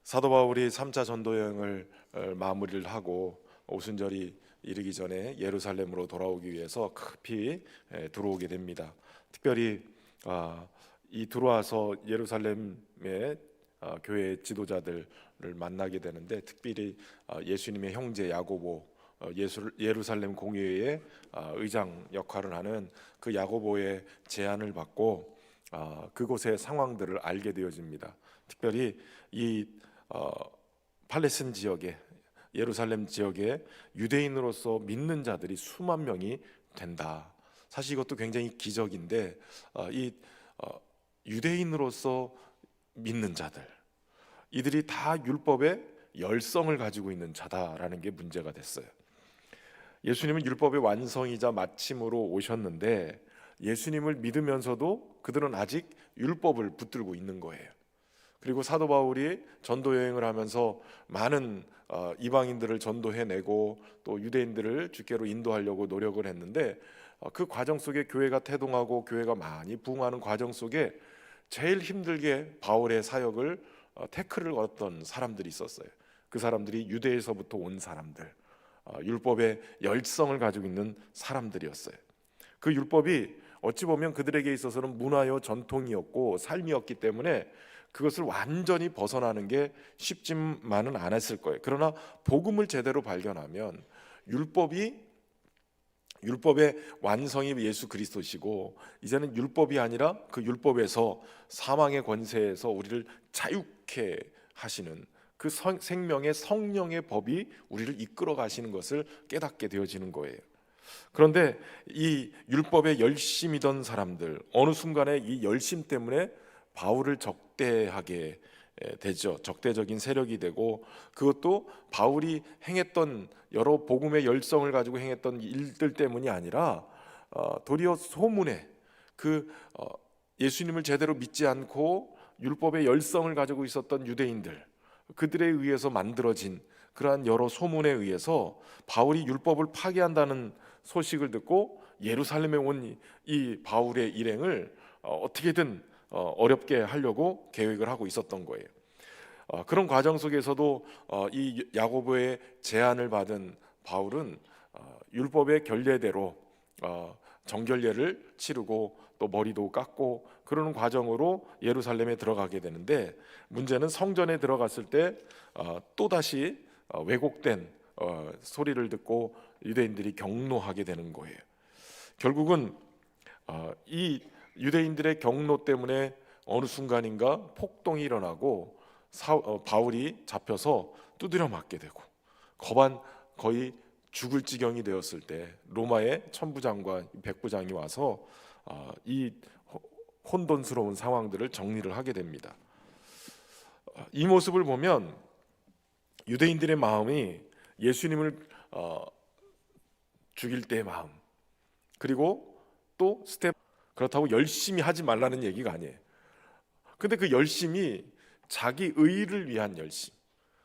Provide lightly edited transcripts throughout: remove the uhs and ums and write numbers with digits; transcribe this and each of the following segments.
사도 바울이 3차 전도 여행을 마무리를 하고 오순절이 이르기 전에 예루살렘으로 돌아오기 위해서 급히 들어오게 됩니다. 특별히 이 들어와서 예루살렘의 교회 지도자들을 만나게 되는데, 특별히 예수님의 형제 야고보, 예루살렘 공회의 의장 역할을 하는 그 야고보의 제안을 받고 그곳의 상황들을 알게 되어집니다. 특별히 이 팔레스틴 지역에, 예루살렘 지역에 유대인으로서 믿는 자들이 수만 명이 된다. 사실 이것도 굉장히 기적인데, 이 유대인으로서 믿는 자들, 이들이 다 율법의 열성을 가지고 있는 자다라는 게 문제가 됐어요. 예수님은 율법의 완성이자 마침으로 오셨는데, 예수님을 믿으면서도 그들은 아직 율법을 붙들고 있는 거예요. 그리고 사도 바울이 전도 여행을 하면서 많은 이방인들을 전도해내고 또 유대인들을 주께로 인도하려고 노력을 했는데, 그 과정 속에 교회가 태동하고 교회가 많이 부흥하는 과정 속에 제일 힘들게 바울의 사역을 태클을 걸었던 사람들이 있었어요. 그 사람들이 유대에서부터 온 사람들, 율법의 열성을 가지고 있는 사람들이었어요. 그 율법이 어찌 보면 그들에게 있어서는 문화요 전통이었고 삶이었기 때문에 그것을 완전히 벗어나는 게 쉽지만은 않았을 거예요. 그러나 복음을 제대로 발견하면 율법의 완성이 예수 그리스도시고, 이제는 율법이 아니라 그 율법에서, 사망의 권세에서 우리를 자유케 하시는 그 생명의 성령의 법이 우리를 이끌어 가시는 것을 깨닫게 되어지는 거예요. 그런데 이 율법에 열심이던 사람들, 어느 순간에 이 열심 때문에 바울을 적대하게 되죠. 적대적인 세력이 되고, 그것도 바울이 행했던 여러 복음의 열성을 가지고 행했던 일들 때문이 아니라 도리어 소문에 예수님을 제대로 믿지 않고 율법의 열성을 가지고 있었던 유대인들, 그들에 의해서 만들어진 그러한 여러 소문에 의해서 바울이 율법을 파괴한다는 소식을 듣고 예루살렘에 온 이 바울의 일행을 어떻게든 어렵게 하려고 계획을 하고 있었던 거예요. 그런 과정 속에서도 이 야고보의 제안을 받은 바울은 율법의 결례대로 정결례를 치르고 또 머리도 깎고 그러는 과정으로 예루살렘에 들어가게 되는데, 문제는 성전에 들어갔을 때 또다시 왜곡된 소리를 듣고 유대인들이 경노하게 되는 거예요. 결국은 이 유대인들의 경노 때문에 어느 순간인가 폭동이 일어나고 바울이 잡혀서 두드려 맞게 되고, 거의 죽을 지경이 되었을 때 로마의 천부장과 백부장이 와서 이 혼돈스러운 상황들을 정리를 하게 됩니다. 이 모습을 보면 유대인들의 마음이 예수님을 죽일 때의 마음, 그리고 또 그렇다고 열심히 하지 말라는 얘기가 아니에요. 근데 그 열심이 자기 의를 위한 열심,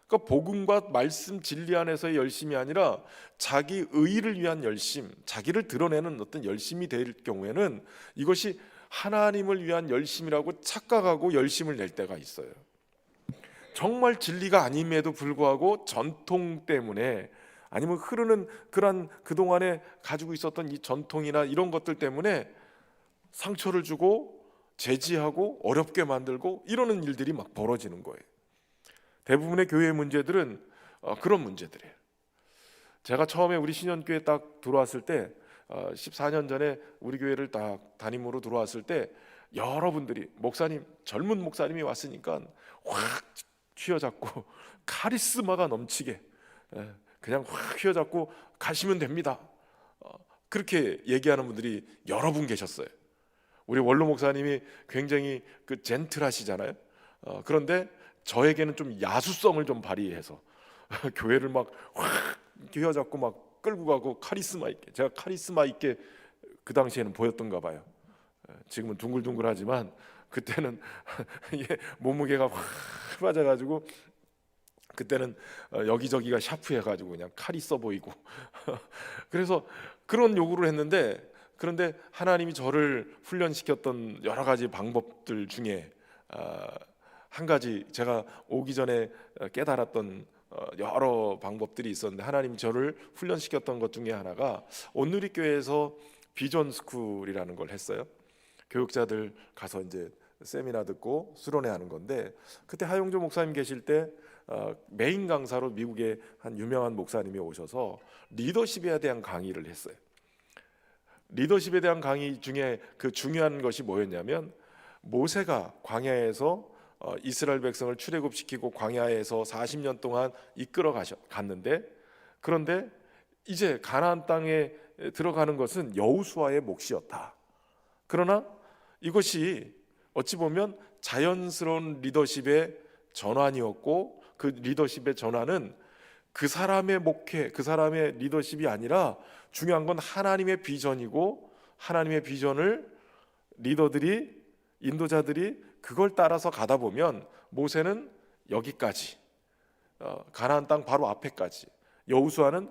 그러니까 복음과 말씀 진리 안에서의 열심이 아니라 자기 의를 위한 열심, 자기를 드러내는 어떤 열심이 될 경우에는 이것이 하나님을 위한 열심이라고 착각하고 열심을 낼 때가 있어요. 정말 진리가 아님에도 불구하고 전통 때문에, 아니면 흐르는 그동안에 가지고 있었던 이 전통이나 이런 것들 때문에 상처를 주고 제지하고 어렵게 만들고 이러는 일들이 막 벌어지는 거예요. 대부분의 교회의 문제들은 그런 문제들이에요. 제가 처음에 우리 신현교회 딱 들어왔을 때 14년 전에 우리 교회를 딱 담임으로 들어왔을 때 여러분들이, 젊은 목사님이 왔으니까 확 휘어잡고 카리스마가 넘치게 그냥 확 휘어잡고 가시면 됩니다, 그렇게 얘기하는 분들이 여러 분 계셨어요. 우리 원로 목사님이 굉장히 젠틀하시잖아요. 그런데 저에게는 좀 야수성을 좀 발휘해서 교회를 막 확 휘어잡고 막 끌고 가고 카리스마 있게, 제가 카리스마 있게 그 당시에는 보였던가 봐요. 지금은 둥글둥글하지만 그때는 몸무게가 확 빠져가지고, 그때는 여기저기가 샤프해가지고 그냥 칼이 있어 보이고 그래서 그런 요구를 했는데, 그런데 하나님이 저를 훈련시켰던 여러 가지 방법들 중에 한 가지 제가 오기 전에 깨달았던 여러 방법들이 있었는데, 하나님 저를 훈련시켰던 것 중에 하나가 온누리교회에서 비전 스쿨이라는 걸 했어요. 교육자들 가서 이제 세미나 듣고 수련회 하는 건데, 그때 하용조 목사님 계실 때 메인 강사로 미국의 한 유명한 목사님이 오셔서 리더십에 대한 강의를 했어요. 리더십에 대한 강의 중에 그 중요한 것이 뭐였냐면, 모세가 광야에서 이스라엘 백성을 출애굽시키고 광야에서 40년 동안 이끌어 갔는데, 그런데 이제 가나안 땅에 들어가는 것은 여호수아의 몫이었다. 그러나 이것이 어찌 보면 자연스러운 리더십의 전환이었고, 그 리더십의 전환은 그 사람의 목회, 그 사람의 리더십이 아니라 중요한 건 하나님의 비전이고, 하나님의 비전을 리더들이, 인도자들이 그걸 따라서 가다 보면 모세는 여기까지, 가나안 땅 바로 앞에까지, 여호수아는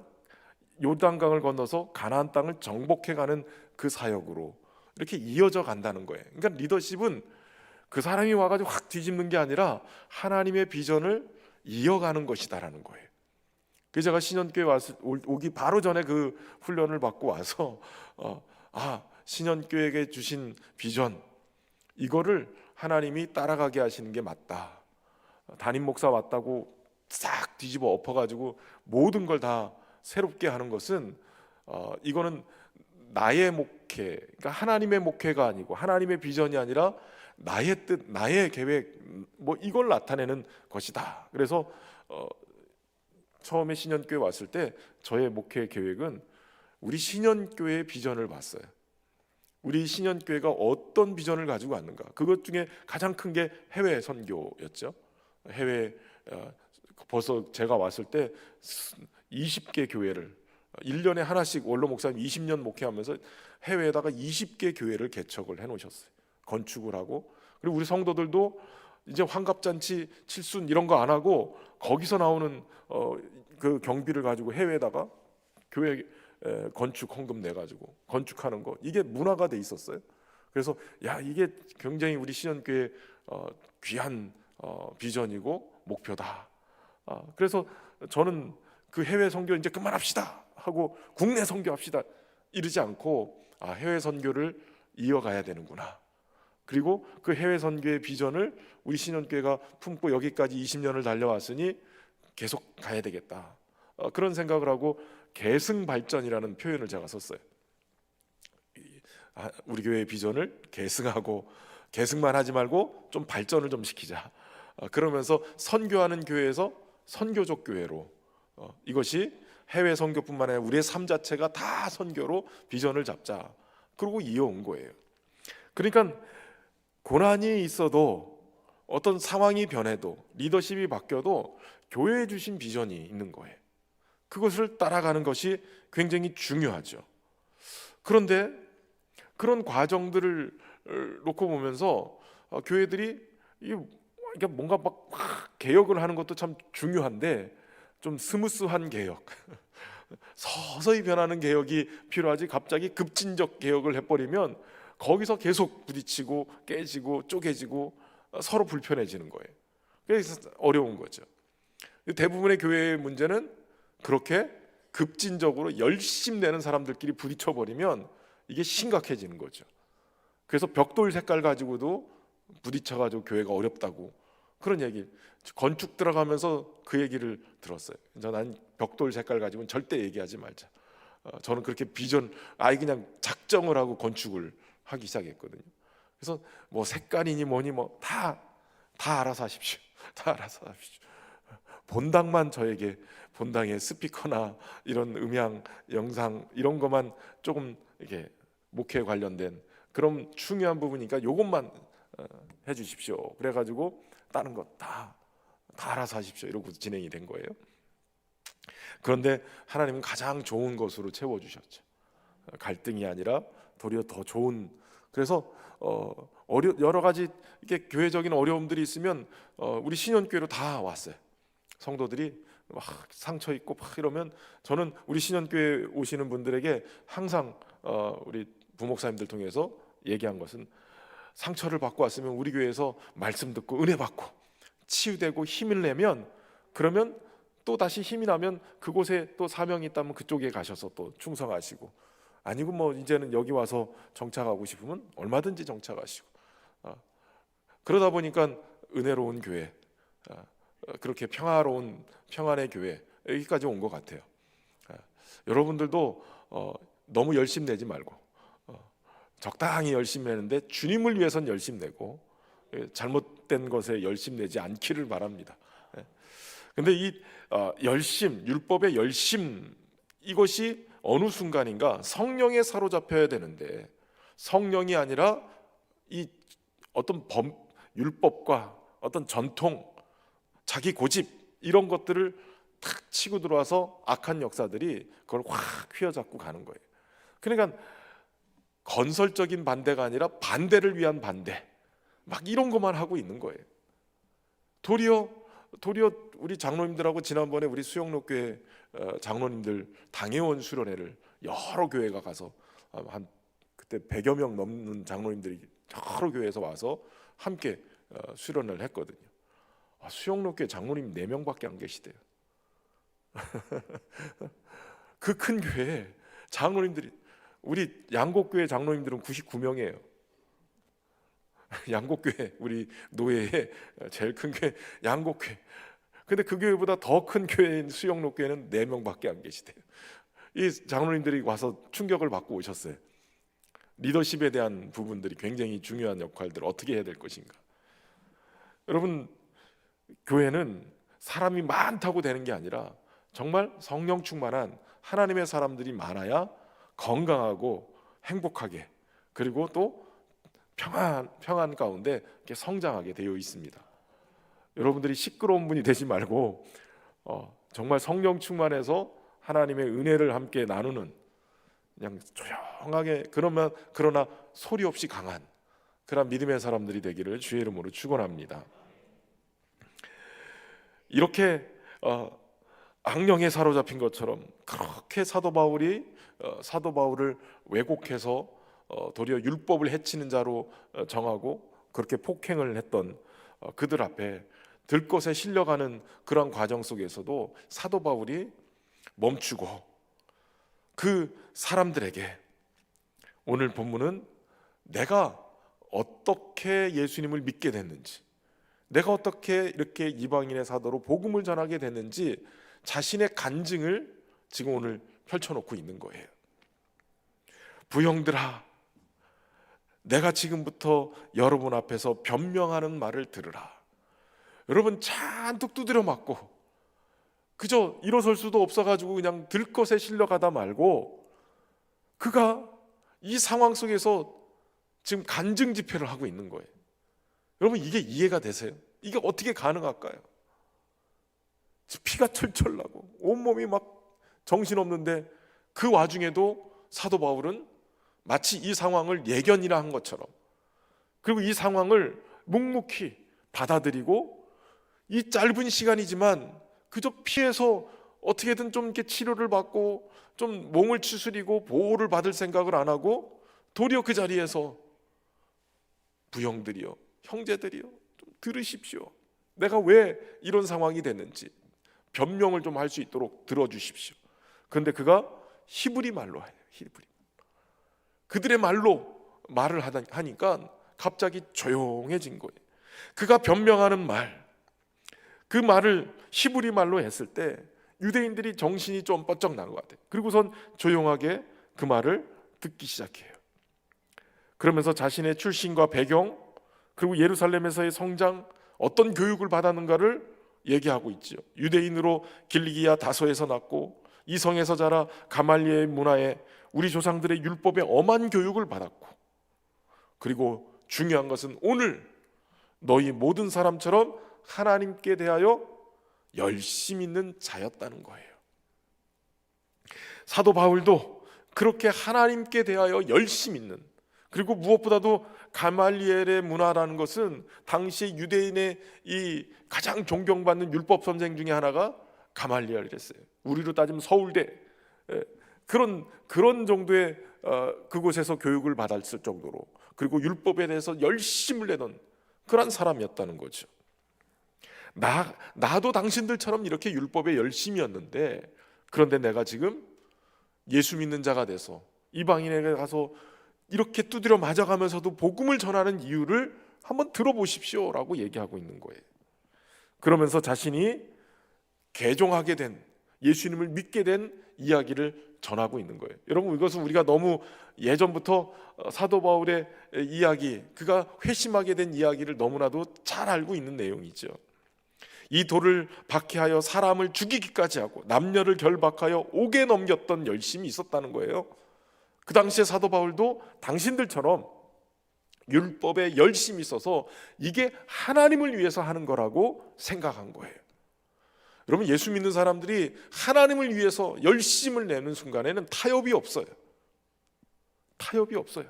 요단강을 건너서 가나안 땅을 정복해가는 그 사역으로 이렇게 이어져 간다는 거예요. 그러니까 리더십은 그 사람이 와가지고 확 뒤집는 게 아니라 하나님의 비전을 이어가는 것이다라는 거예요. 그래서 제가 신년교회 오기 바로 전에 그 훈련을 받고 와서 신년교회에게 주신 비전, 이거를 하나님이 따라가게 하시는 게 맞다. 담임 목사 왔다고 싹 뒤집어 엎어가지고 모든 걸 다 새롭게 하는 것은 이거는 나의 목회, 그러니까 하나님의 목회가 아니고, 하나님의 비전이 아니라 나의 뜻, 나의 계획, 뭐 이걸 나타내는 것이다. 그래서 처음에 신년교회 왔을 때 저의 목회 계획은 우리 신년교회의 비전을 봤어요. 우리 신년교회가 어떤 비전을 가지고 왔는가. 그것 중에 가장 큰 게 해외 선교였죠. 해외, 벌써 제가 왔을 때 20개 교회를 1년에 하나씩, 원로 목사님 20년 목회하면서 해외에다가 20개 교회를 개척을 해놓으셨어요. 건축을 하고. 그리고 우리 성도들도 이제 환갑잔치, 칠순 이런 거 안 하고 거기서 나오는 그 경비를 가지고 해외에다가 교회 건축 헌금 내가지고 건축하는 거, 이게 문화가 돼 있었어요. 그래서 이게 굉장히 우리 신년교회 귀한 비전이고 목표다. 그래서 저는 그 해외 선교 이제 그만합시다 하고 국내 선교합시다 이러지 않고, 해외 선교를 이어가야 되는구나. 그리고 그 해외 선교의 비전을 우리 신년교회가 품고 여기까지 20년을 달려왔으니 계속 가야 되겠다. 그런 생각을 하고 계승발전이라는 표현을 제가 썼어요. 우리 교회의 비전을 계승하고, 계승만 하지 말고 좀 발전을 좀 시키자. 그러면서 선교하는 교회에서 선교적 교회로, 이것이 해외 선교뿐만 아니라 우리의 삶 자체가 다 선교로 비전을 잡자. 그러고 이어온 거예요. 그러니까 고난이 있어도, 어떤 상황이 변해도, 리더십이 바뀌어도 교회에 주신 비전이 있는 거예요. 그것을 따라가는 것이 굉장히 중요하죠. 그런데 그런 과정들을 놓고 보면서 교회들이 뭔가 막 개혁을 하는 것도 참 중요한데, 좀 스무스한 개혁, 서서히 변하는 개혁이 필요하지, 갑자기 급진적 개혁을 해버리면 거기서 계속 부딪히고 깨지고 쪼개지고 서로 불편해지는 거예요. 그래서 어려운 거죠. 대부분의 교회의 문제는 그렇게 급진적으로 열심 내는 사람들끼리 부딪혀버리면 이게 심각해지는 거죠. 그래서 벽돌 색깔 가지고도 부딪혀가지고 교회가 어렵다고, 그런 얘기, 건축 들어가면서 그 얘기를 들었어요. 난 벽돌 색깔 가지고는 절대 얘기하지 말자. 저는 그렇게 비전, 그냥 작정을 하고 건축을 하기 시작했거든요. 그래서 뭐 색깔이니 뭐니 뭐 다 알아서 하십시오. 다 알아서 하십시오. 본당만 저에게, 본당의 스피커나 이런 음향, 영상 이런 것만 조금 이게 목회에 관련된 그런 중요한 부분이니까 요것만 해주십시오. 그래가지고 다른 거 다 알아서 하십시오. 이러고 진행이 된 거예요. 그런데 하나님은 가장 좋은 것으로 채워주셨죠. 갈등이 아니라 도리어 더 좋은. 그래서 여러 가지 이게 교회적인 어려움들이 있으면 우리 신년교회로 다 왔어요. 성도들이 막 상처 있고 막 이러면 저는 우리 신년교회 오시는 분들에게 항상 우리 부목사님들 통해서 얘기한 것은, 상처를 받고 왔으면 우리 교회에서 말씀 듣고 은혜 받고 치유되고 힘을 내면, 그러면 또 다시 힘이 나면 그곳에 또 사명이 있다면 그쪽에 가셔서 또 충성하시고, 아니고 뭐 이제는 여기 와서 정착하고 싶으면 얼마든지 정착하시고, 그러다 보니까 은혜로운 교회, 그렇게 평화로운 평안의 교회, 여기까지 온 것 같아요. 여러분들도 너무 열심 내지 말고 적당히 열심 내는데 주님을 위해선 열심 내고 잘못된 것에 열심 내지 않기를 바랍니다. 근데 이 열심, 율법의 열심, 이것이 어느 순간인가 성령에 사로잡혀야 되는데, 성령이 아니라 이 어떤 율법과 어떤 전통, 자기 고집, 이런 것들을 탁 치고 들어와서 악한 역사들이 그걸 확 휘어잡고 가는 거예요. 그러니까 건설적인 반대가 아니라 반대를 위한 반대, 막 이런 것만 하고 있는 거예요. 도리어 우리 장로님들하고 지난번에 우리 수영록교회 장로님들 당회원 수련회를 여러 교회가 가서 한 그때 100여 명 넘는 장로님들이 여러 교회에서 와서 함께 수련을 했거든요. 수영록교회 장로님 4명밖에 안 계시대요. 그 큰 교회에 장로님들이, 우리 양곡교회 장로님들은 99명이에요. 양곡교회, 우리 노예의 제일 큰 교회 양곡교회. 근데 그 교회보다 더 큰 교회인 수영록교회는 4명밖에 안 계시대요. 이 장로님들이 와서 충격을 받고 오셨어요. 리더십에 대한 부분들이 굉장히 중요한 역할들을 어떻게 해야 될 것인가. 여러분, 교회는 사람이 많다고 되는 게 아니라 정말 성령 충만한 하나님의 사람들이 많아야 건강하고 행복하게, 그리고 또 평안 가운데 이렇게 성장하게 되어 있습니다. 여러분들이 시끄러운 분이 되지 말고 정말 성령 충만해서 하나님의 은혜를 함께 나누는, 그냥 조용하게, 그러나 소리 없이 강한 그런 믿음의 사람들이 되기를 주의 이름으로 축원합니다. 이렇게 악령에 사로잡힌 것처럼 그렇게 사도 바울을 왜곡해서 도리어 율법을 해치는 자로 정하고 그렇게 폭행을 했던 그들 앞에 들것에 실려가는 그런 과정 속에서도 사도 바울이 멈추고 그 사람들에게, 오늘 본문은 내가 어떻게 예수님을 믿게 됐는지, 내가 어떻게 이렇게 이방인의 사도로 복음을 전하게 됐는지 자신의 간증을 지금 오늘 펼쳐놓고 있는 거예요. 부형들아, 내가 지금부터 여러분 앞에서 변명하는 말을 들으라. 여러분, 잔뜩 두드려 맞고 그저 일어설 수도 없어가지고 그냥 들것에 실려가다 말고, 그가 이 상황 속에서 지금 간증 집회를 하고 있는 거예요. 여러분, 이게 이해가 되세요? 이게 어떻게 가능할까요? 피가 철철 나고 온몸이 막 정신없는데, 그 와중에도 사도 바울은 마치 이 상황을 예견이라 한 것처럼, 그리고 이 상황을 묵묵히 받아들이고, 이 짧은 시간이지만 그저 피해서 어떻게든 좀 이렇게 치료를 받고 좀 몸을 추스리고 보호를 받을 생각을 안 하고, 도리어 그 자리에서 부형들이여, 형제들이여, 좀 들으십시오. 내가 왜 이런 상황이 됐는지 변명을 좀 할 수 있도록 들어주십시오. 그런데 그가 히브리 말로 해요. 히브리. 그들의 말로 말을 하니까 갑자기 조용해진 거예요. 그가 변명하는 말, 그 말을 히브리 말로 했을 때 유대인들이 정신이 좀 번쩍 난 것 같아요. 그리고선 조용하게 그 말을 듣기 시작해요. 그러면서 자신의 출신과 배경, 그리고 예루살렘에서의 성장, 어떤 교육을 받았는가를 얘기하고 있죠. 유대인으로 길리기아 다소에서 났고 이 성에서 자라 가말리엘 문화에 우리 조상들의 율법에 엄한 교육을 받았고, 그리고 중요한 것은 오늘 너희 모든 사람처럼 하나님께 대하여 열심 있는 자였다는 거예요. 사도 바울도 그렇게 하나님께 대하여 열심 있는, 그리고 무엇보다도 가말리엘의 문화라는 것은 당시 유대인의 이 가장 존경받는 율법 선생 중에 하나가 가말리엘이랬어요. 우리로 따지면 서울대, 그런 정도의 그곳에서 교육을 받았을 정도로, 그리고 율법에 대해서 열심을 내던 그런 사람이었다는 거죠. 나도 당신들처럼 이렇게 율법의 열심이었는데, 그런데 내가 지금 예수 믿는 자가 돼서 이방인에게 가서 이렇게 두드려 맞아가면서도 복음을 전하는 이유를 한번 들어보십시오 라고 얘기하고 있는 거예요. 그러면서 자신이 개종하게 된, 예수님을 믿게 된 이야기를 전하고 있는 거예요. 여러분, 이것은 우리가 너무 예전부터 사도 바울의 이야기, 그가 회심하게 된 이야기를 너무나도 잘 알고 있는 내용이죠. 이 돌을 박해하여 사람을 죽이기까지 하고 남녀를 결박하여 옥에 넘겼던 열심이 있었다는 거예요. 그 당시에 사도 바울도 당신들처럼 율법에 열심이 있어서 이게 하나님을 위해서 하는 거라고 생각한 거예요. 여러분, 예수 믿는 사람들이 하나님을 위해서 열심을 내는 순간에는 타협이 없어요. 타협이 없어요.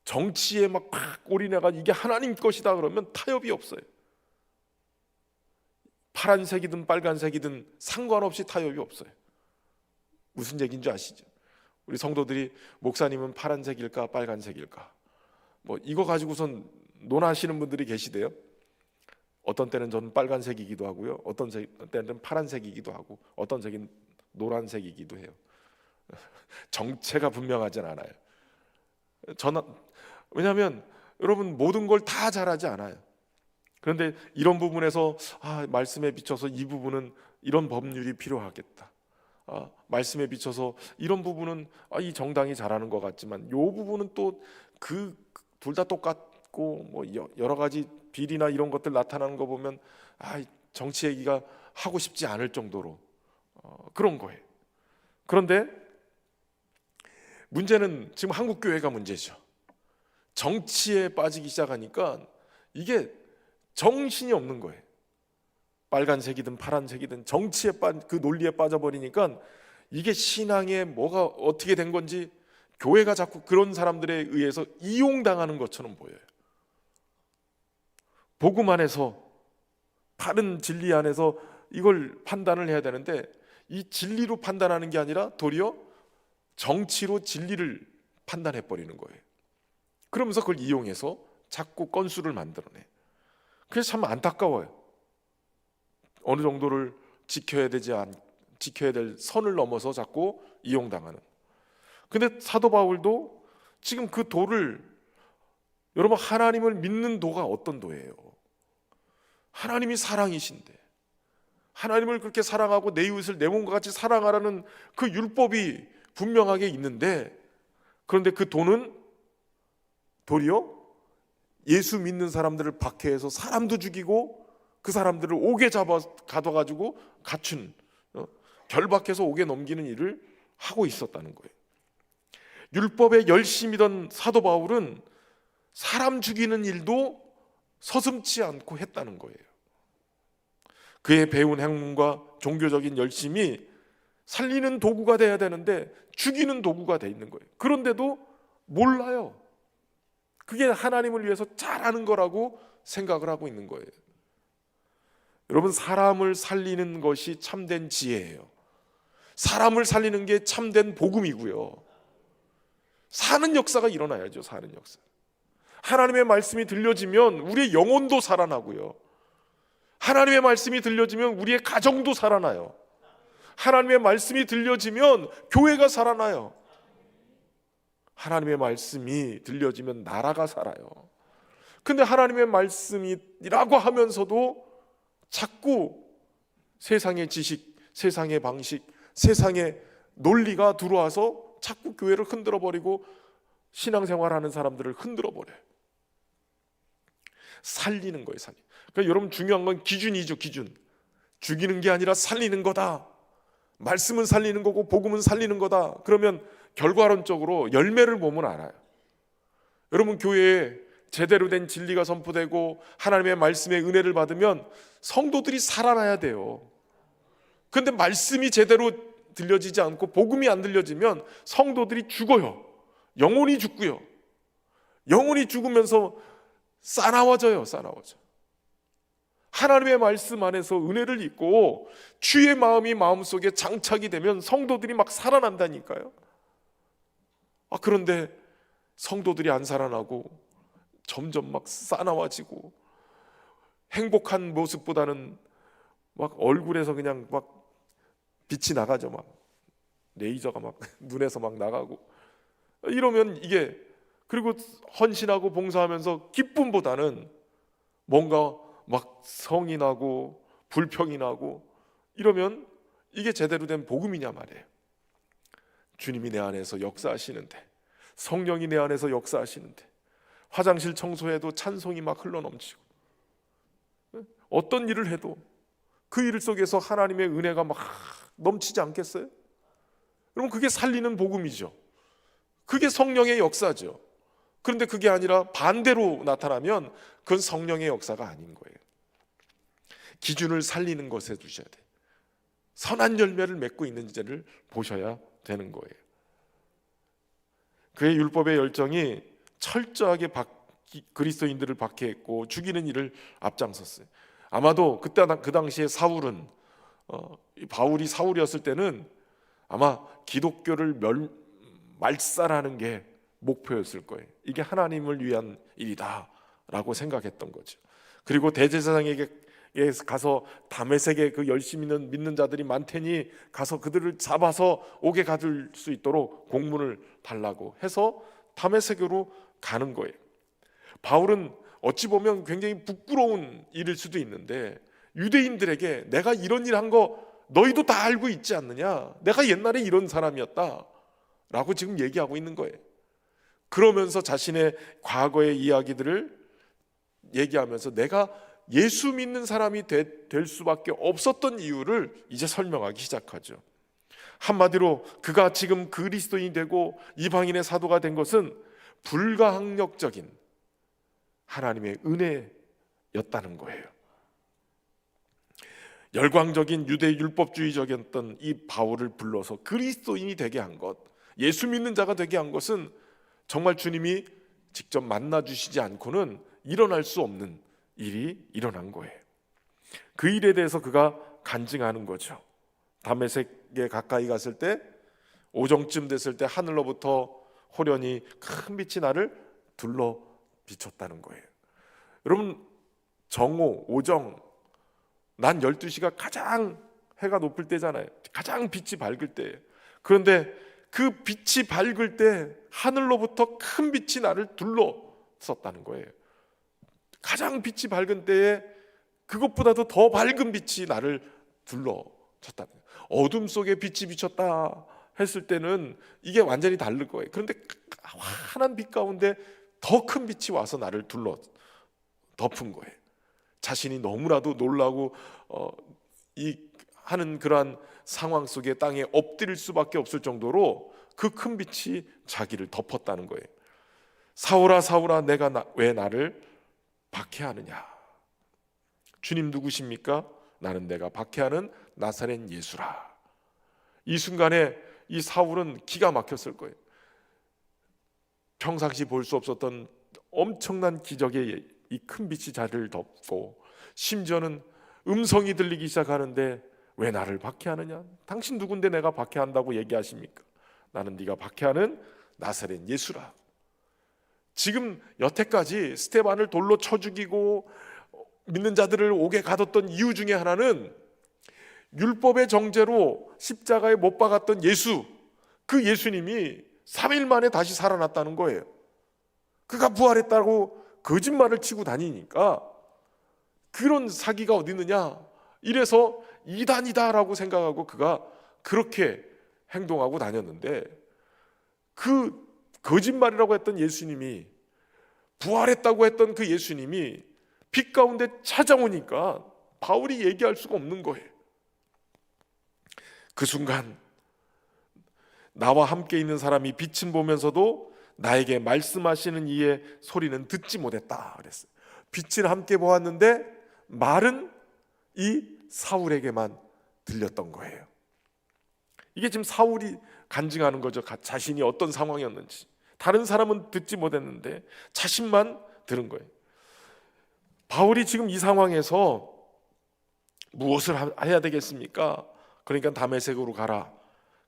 정치에 막 올인해가 이게 하나님 것이다 그러면 타협이 없어요. 파란색이든 빨간색이든 상관없이 타협이 없어요. 무슨 얘기인 줄 아시죠? 우리 성도들이 목사님은 파란색일까 빨간색일까 뭐 이거 가지고선 논하시는 분들이 계시대요. 어떤 때는 저는 빨간색이기도 하고요, 어떤 때는 파란색이기도 하고, 어떤 색은 노란색이기도 해요. 정체가 분명하진 않아요. 왜냐하면 여러분, 모든 걸 다 잘하지 않아요. 그런데 이런 부분에서 말씀에 비춰서 이 부분은 이런 법률이 필요하겠다, 말씀에 비춰서 이런 부분은 이 정당이 잘하는 것 같지만 이 부분은 또 그 둘 다 똑같고 뭐 여러 가지 비리나 이런 것들 나타나는 거 보면 정치 얘기가 하고 싶지 않을 정도로 그런 거예요. 그런데 문제는 지금 한국 교회가 문제죠. 정치에 빠지기 시작하니까 이게 정신이 없는 거예요. 빨간색이든 파란색이든 정치에 그 논리에 빠져버리니까 이게 신앙에 뭐가 어떻게 된 건지 교회가 자꾸 그런 사람들에 의해서 이용당하는 것처럼 보여요. 복음 안에서, 바른 진리 안에서 이걸 판단을 해야 되는데 이 진리로 판단하는 게 아니라 도리어 정치로 진리를 판단해 버리는 거예요. 그러면서 그걸 이용해서 자꾸 건수를 만들어내. 그래서 참 안타까워요. 어느 정도를 지켜야 될 선을 넘어서 자꾸 이용당하는. 근데 사도 바울도 지금 그 도를, 여러분, 하나님을 믿는 도가 어떤 도예요? 하나님이 사랑이신데, 하나님을 그렇게 사랑하고 내 이웃을 내 몸과 같이 사랑하라는 그 율법이 분명하게 있는데, 그런데 그 도는 도리어 예수 믿는 사람들을 박해해서 사람도 죽이고 그 사람들을 옥에 가둬가지고 갖춘, 결박해서 옥에 넘기는 일을 하고 있었다는 거예요. 율법에 열심이던 사도 바울은 사람 죽이는 일도 서슴지 않고 했다는 거예요. 그의 배운 행문과 종교적인 열심이 살리는 도구가 돼야 되는데 죽이는 도구가 돼 있는 거예요. 그런데도 몰라요. 그게 하나님을 위해서 잘하는 거라고 생각을 하고 있는 거예요. 여러분, 사람을 살리는 것이 참된 지혜예요. 사람을 살리는 게 참된 복음이고요. 사는 역사가 일어나야죠. 사는 역사. 하나님의 말씀이 들려지면 우리의 영혼도 살아나고요. 하나님의 말씀이 들려지면 우리의 가정도 살아나요. 하나님의 말씀이 들려지면 교회가 살아나요. 하나님의 말씀이 들려지면 나라가 살아요. 근데 하나님의 말씀이라고 하면서도 자꾸 세상의 지식, 세상의 방식, 세상의 논리가 들어와서 자꾸 교회를 흔들어 버리고 신앙생활하는 사람들을 흔들어 버려요. 살리는 거예요, 살리. 그러니까 여러분, 중요한 건 기준이죠, 기준. 죽이는 게 아니라 살리는 거다. 말씀은 살리는 거고 복음은 살리는 거다. 그러면 결과론적으로 열매를 보면 알아요. 여러분, 교회에 제대로 된 진리가 선포되고 하나님의 말씀의 은혜를 받으면 성도들이 살아나야 돼요. 그런데 말씀이 제대로 들려지지 않고 복음이 안 들려지면 성도들이 죽어요. 영혼이 죽고요. 영혼이 죽으면서 싸나워져요. 하나님의 말씀 안에서 은혜를 입고 주의 마음이 마음속에 장착이 되면 성도들이 막 살아난다니까요. 그런데 성도들이 안 살아나고 점점 막 싸나워지고 행복한 모습보다는 막 얼굴에서 그냥 막 빛이 나가죠. 막 레이저가 막 눈에서 막 나가고 이러면 이게, 그리고 헌신하고 봉사하면서 기쁨보다는 뭔가 막 성이 나고 불평이 나고 이러면 이게 제대로 된 복음이냐 말이에요. 주님이 내 안에서 역사하시는데, 성령이 내 안에서 역사하시는데, 화장실 청소해도 찬송이 막 흘러넘치고, 어떤 일을 해도 그 일 속에서 하나님의 은혜가 막 넘치지 않겠어요? 그럼 그게 살리는 복음이죠. 그게 성령의 역사죠. 그런데 그게 아니라 반대로 나타나면 그건 성령의 역사가 아닌 거예요. 기준을 살리는 것에 두셔야 돼요. 선한 열매를 맺고 있는지를 보셔야 되는 거예요. 그의 율법의 열정이 철저하게 그리스도인들을 박해했고 죽이는 일을 앞장섰어요. 아마도 그때 그 당시에 사울은 바울이 사울이었을 때는 아마 기독교를 말살하는 게 목표였을 거예요. 이게 하나님을 위한 일이다라고 생각했던 거죠. 그리고 대제사장에게 가서 다메섹에 그 열심히 믿는 자들이 많테니 가서 그들을 잡아서 옥에 가둘 수 있도록 공문을 달라고 해서 다메섹으로 가는 거예요. 바울은 어찌 보면 굉장히 부끄러운 일일 수도 있는데 유대인들에게 내가 이런 일 한 거 너희도 다 알고 있지 않느냐, 내가 옛날에 이런 사람이었다 라고 지금 얘기하고 있는 거예요. 그러면서 자신의 과거의 이야기들을 얘기하면서 내가 예수 믿는 사람이 될 수밖에 없었던 이유를 이제 설명하기 시작하죠. 한마디로 그가 지금 그리스도인이 되고 이방인의 사도가 된 것은 불가항력적인 하나님의 은혜였다는 거예요. 열광적인 유대 율법주의적이었던 이 바울을 불러서 그리스도인이 되게 한 것, 예수 믿는 자가 되게 한 것은 정말 주님이 직접 만나 주시지 않고는 일어날 수 없는 일이 일어난 거예요. 그 일에 대해서 그가 간증하는 거죠. 다메섹에 가까이 갔을 때, 오정쯤 됐을 때 하늘로부터 호련히 큰 빛이 나를 둘러 비췄다는 거예요. 여러분, 정오, 오정, 난 12시가 가장 해가 높을 때잖아요. 가장 빛이 밝을 때예요. 그런데 그 빛이 밝을 때 하늘로부터 큰 빛이 나를 둘러섰다는 거예요. 가장 빛이 밝은 때에 그것보다도 더 밝은 빛이 나를 둘러쳤다는 거예요. 어둠 속에 빛이 비쳤다 했을 때는 이게 완전히 다를 거예요. 그런데 환한 빛 가운데 더 큰 빛이 와서 나를 덮은 거예요. 자신이 너무나도 놀라고 하는 그러한 상황 속에 땅에 엎드릴 수밖에 없을 정도로 그 큰 빛이 자기를 덮었다는 거예요. 사울아 사울아 내가 왜 나를 박해하느냐. 주님 누구십니까? 나는 내가 박해하는 나사렛 예수라. 이 순간에 이 사울은 기가 막혔을 거예요. 평상시 볼 수 없었던 엄청난 기적의 이 큰 빛이 자리를 덮고, 심지어는 음성이 들리기 시작하는데 왜 나를 박해하느냐? 당신 누군데 내가 박해한다고 얘기하십니까? 나는 네가 박해하는 나사렛 예수라. 지금 여태까지 스데반을 돌로 쳐 죽이고 믿는 자들을 옥에 가뒀던 이유 중에 하나는 율법의 정죄로 십자가에 못 박았던 예수, 그 예수님이 3일 만에 다시 살아났다는 거예요. 그가 부활했다고 거짓말을 치고 다니니까 그런 사기가 어디 있느냐, 이래서 이단이다라고 생각하고 그가 그렇게 행동하고 다녔는데, 그 거짓말이라고 했던 예수님이, 부활했다고 했던 그 예수님이 빛 가운데 찾아오니까 바울이 얘기할 수가 없는 거예요. 그 순간 나와 함께 있는 사람이 빛은 보면서도 나에게 말씀하시는 이의 소리는 듣지 못했다 그랬어요. 빛을 함께 보았는데 말은 이 사울에게만 들렸던 거예요. 이게 지금 사울이 간증하는 거죠. 자신이 어떤 상황이었는지. 다른 사람은 듣지 못했는데 자신만 들은 거예요. 바울이 지금 이 상황에서 무엇을 해야 되겠습니까? 그러니까 다메섹으로 가라.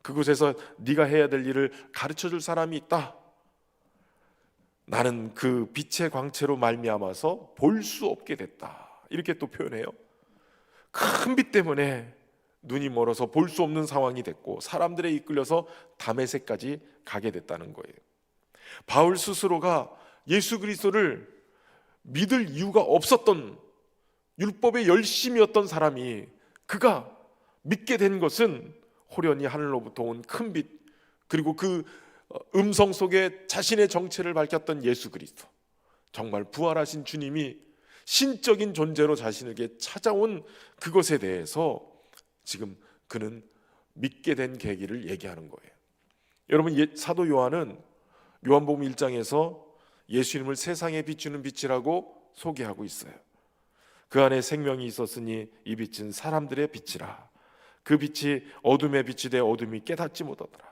그곳에서 네가 해야 될 일을 가르쳐줄 사람이 있다. 나는 그 빛의 광채로 말미암아서 볼 수 없게 됐다. 이렇게 또 표현해요. 큰 빛 때문에 눈이 멀어서 볼 수 없는 상황이 됐고 사람들에 이끌려서 다메섹까지 가게 됐다는 거예요. 바울 스스로가 예수 그리스도를 믿을 이유가 없었던 율법의 열심이었던 사람이 그가 믿게 된 것은 호련히 하늘로부터 온 큰 빛, 그리고 그 음성 속에 자신의 정체를 밝혔던 예수 그리스도, 정말 부활하신 주님이 신적인 존재로 자신에게 찾아온 그것에 대해서 지금 그는 믿게 된 계기를 얘기하는 거예요. 여러분, 사도 요한은 요한복음 1장에서 예수님을 세상에 비추는 빛이라고 소개하고 있어요. 그 안에 생명이 있었으니 이 빛은 사람들의 빛이라. 그 빛이 어둠에 빛이 돼 어둠이 깨닫지 못하더라.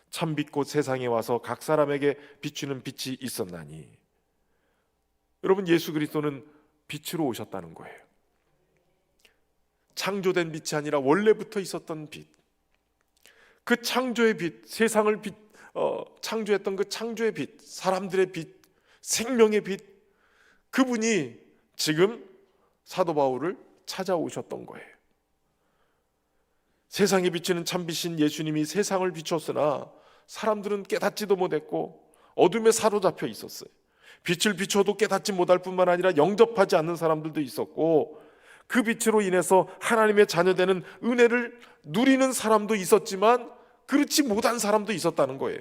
참빛 곧 세상에 와서 각 사람에게 비추는 빛이 있었나니. 여러분, 예수 그리스도는 빛으로 오셨다는 거예요. 창조된 빛이 아니라 원래부터 있었던 빛, 그 창조의 빛, 세상을 창조했던 그 창조의 빛, 사람들의 빛, 생명의 빛, 그분이 지금 사도 바울을 찾아오셨던 거예요. 세상에 비치는 참빛인 예수님이 세상을 비췄으나 사람들은 깨닫지도 못했고 어둠에 사로잡혀 있었어요. 빛을 비춰도 깨닫지 못할 뿐만 아니라 영접하지 않는 사람들도 있었고, 그 빛으로 인해서 하나님의 자녀되는 은혜를 누리는 사람도 있었지만 그렇지 못한 사람도 있었다는 거예요.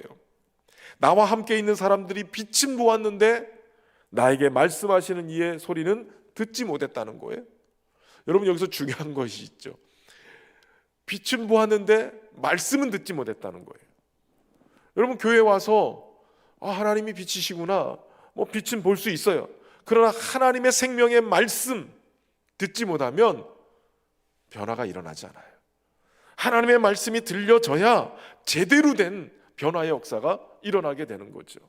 나와 함께 있는 사람들이 빛은 보았는데 나에게 말씀하시는 이의 소리는 듣지 못했다는 거예요. 여러분, 여기서 중요한 것이 있죠. 빛은 보았는데 말씀은 듣지 못했다는 거예요. 여러분, 교회 와서 하나님이 빛이시구나, 빛은 볼 수 있어요. 그러나 하나님의 생명의 말씀 듣지 못하면 변화가 일어나지 않아요. 하나님의 말씀이 들려져야 제대로 된 변화의 역사가 일어나게 되는 거죠.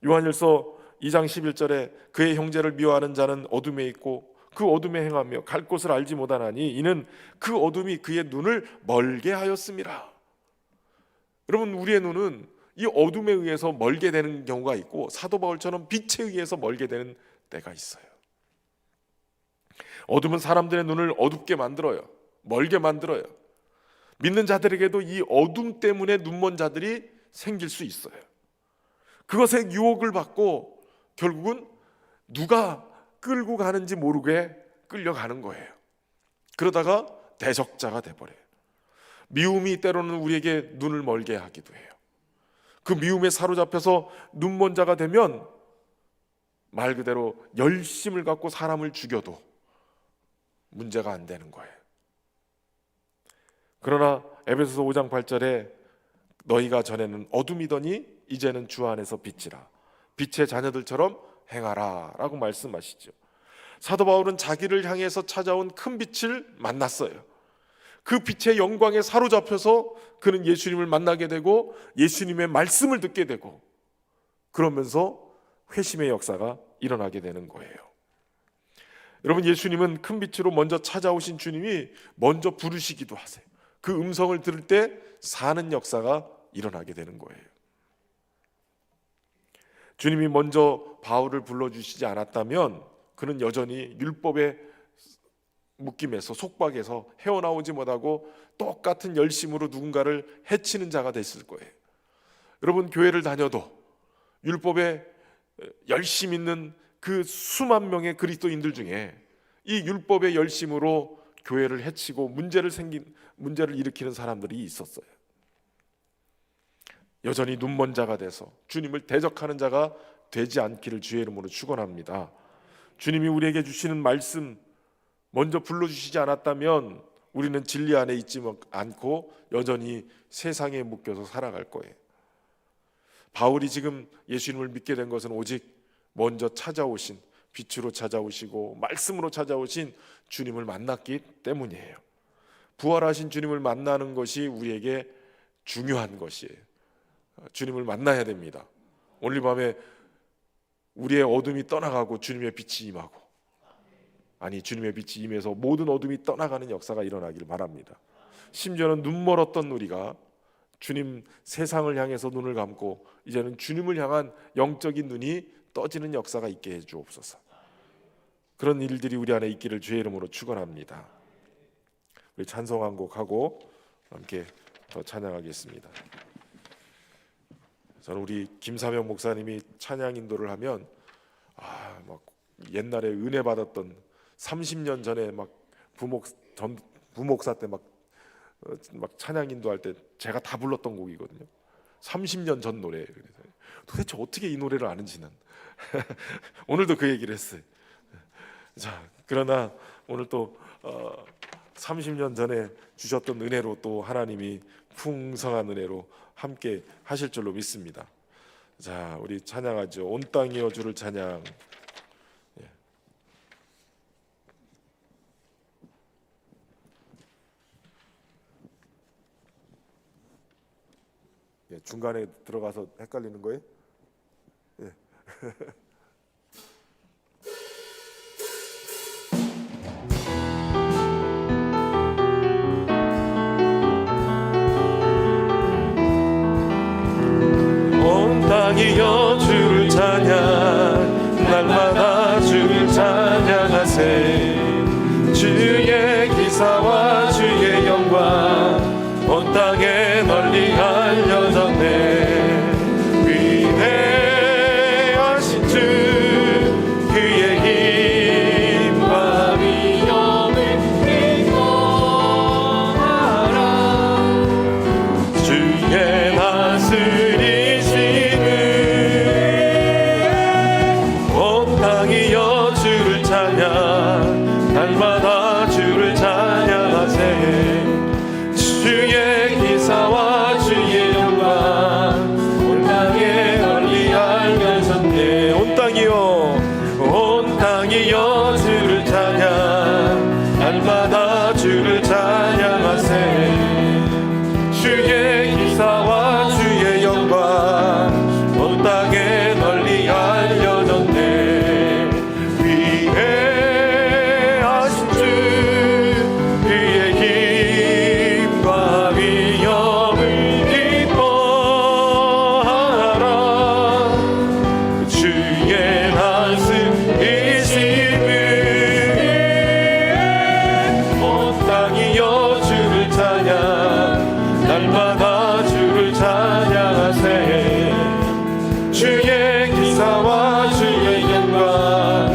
요한일서 2장 11절에 그의 형제를 미워하는 자는 어둠에 있고 그 어둠에 행하며 갈 곳을 알지 못하나니 이는 그 어둠이 그의 눈을 멀게 하였음이라. 여러분, 우리의 눈은 이 어둠에 의해서 멀게 되는 경우가 있고 사도 바울처럼 빛에 의해서 멀게 되는 때가 있어요. 어둠은 사람들의 눈을 어둡게 만들어요. 멀게 만들어요. 믿는 자들에게도 이 어둠 때문에 눈먼 자들이 생길 수 있어요. 그것에 유혹을 받고 결국은 누가 끌고 가는지 모르게 끌려가는 거예요. 그러다가 대적자가 돼버려요. 미움이 때로는 우리에게 눈을 멀게 하기도 해요. 그 미움에 사로잡혀서 눈먼 자가 되면 말 그대로 열심을 갖고 사람을 죽여도 문제가 안 되는 거예요. 그러나 에베소서 5장 8절에 너희가 전에는 어둠이더니 이제는 주 안에서 빛이라, 빛의 자녀들처럼 행하라 라고 말씀하시죠. 사도 바울은 자기를 향해서 찾아온 큰 빛을 만났어요. 그 빛의 영광에 사로잡혀서 그는 예수님을 만나게 되고 예수님의 말씀을 듣게 되고, 그러면서 회심의 역사가 일어나게 되는 거예요. 여러분, 예수님은 큰 빛으로 먼저 찾아오신 주님이 먼저 부르시기도 하세요. 그 음성을 들을 때 사는 역사가 일어나게 되는 거예요. 주님이 먼저 바울을 불러주시지 않았다면 그는 여전히 율법의 묶임에서, 속박에서 헤어나오지 못하고 똑같은 열심으로 누군가를 해치는 자가 됐을 거예요. 여러분, 교회를 다녀도 율법에 열심 있는 그 수만 명의 그리스도인들 중에 이 율법의 열심으로 교회를 해치고 문제를 일으키는 사람들이 있었어요. 여전히 눈먼 자가 돼서 주님을 대적하는 자가 되지 않기를 주의 이름으로 축원합니다. 주님이 우리에게 주시는 말씀 먼저 불러주시지 않았다면 우리는 진리 안에 있지 않고 여전히 세상에 묶여서 살아갈 거예요. 바울이 지금 예수님을 믿게 된 것은 오직 먼저 찾아오신, 빛으로 찾아오시고 말씀으로 찾아오신 주님을 만났기 때문이에요. 부활하신 주님을 만나는 것이 우리에게 중요한 것이에요. 주님을 만나야 됩니다. 오늘 밤에 우리의 어둠이 떠나가고 주님의 빛이 임하고, 주님의 빛이 임해서 모든 어둠이 떠나가는 역사가 일어나길 바랍니다. 심지어는 눈멀었던 우리가 주님, 세상을 향해서 눈을 감고 이제는 주님을 향한 영적인 눈이 떠지는 역사가 있게 해 주옵소서. 그런 일들이 우리 안에 있기를 주의 이름으로 축원합니다. 우리 찬송 한 곡 하고 함께 더 찬양하겠습니다. 저는 우리 김사명 목사님이 찬양 인도를 하면 막 옛날에 은혜 받았던 30년 전에 막 부목사 때 막 찬양 인도할 때 제가 다 불렀던 곡이거든요. 30년 전 노래예요. 그래서 도대체 어떻게 이 노래를 아는지는 오늘도 그 얘기를 했어요. 자, 그러나 오늘 또 30년 전에 주셨던 은혜로 또 하나님이 풍성한 은혜로 함께 하실 줄로 믿습니다. 자, 우리 찬양하죠. 온 땅이여 주를 찬양. 중간에 들어가서 헷갈리는 거예요? 예. 온 땅이여 주를 찬양, 날마다 주를 찬양하세. 주의 기사와 주의 영광 온 땅에 널리 알려졌네. 위대하신 주 그의 힘과 위엄을 기뻐하라. 주의 다스리심을 온 땅이여 주를 찬양, 날마다 주를 찬양하세. 주의 기사와 주의 영광 온 땅에 널리 알려졌네. 온 땅이여 주를 찬양, 날마다 주를 찬양하세. 주의 기사와 주의 영광 온 땅에 널리 알려졌네. 위대하신 주 그의 힘과 위엄을 기뻐하라. 주의 다스리심을 온 땅이여 주를 찬양, 날마다 주를 찬양하세. 주의 기사와 주의 영광